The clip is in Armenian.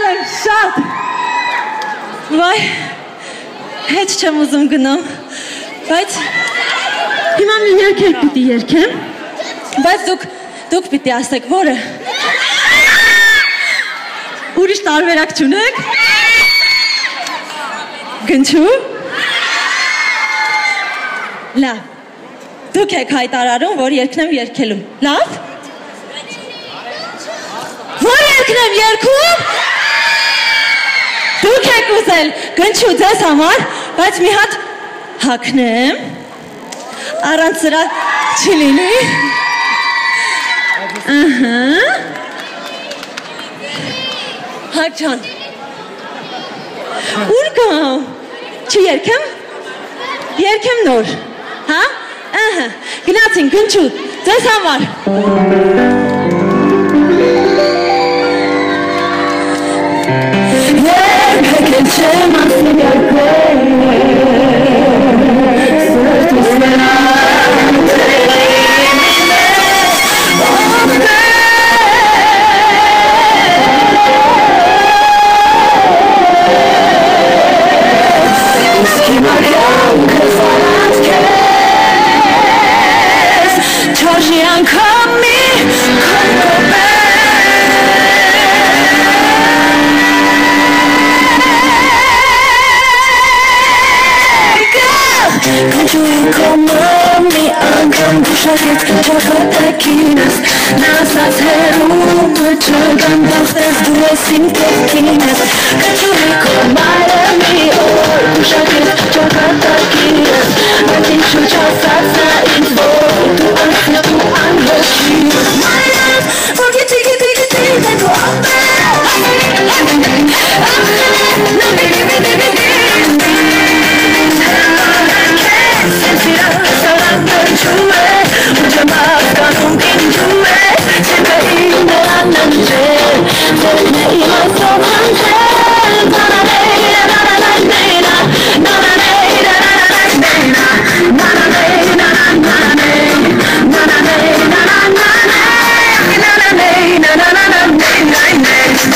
եմ շատ։ Վայ, հետ չեմ ուզում գնամ, բայց հիմա մի երգեր պիտի երգեմ, բայց դուք պիտի ասեք, որը։ Ուրիշ տարբերակ չունեք։ Գնչու։ Լավ, դուք եք հայտարարում, որ երգնեմ երգելում, լավ։ Որ երգնեմ երգում։ Դուք եք ուզել գնչու ձեզ համար, բայց մի հատ հագնեմ, առանց սրա չի լինի։ Հակ ջան, ուր գամ, չի երգեմ, երգեմ նոր, հա, գնացին գնչու ձեզ համար։ Nas herum, czekam, bo chcesz, byłeś im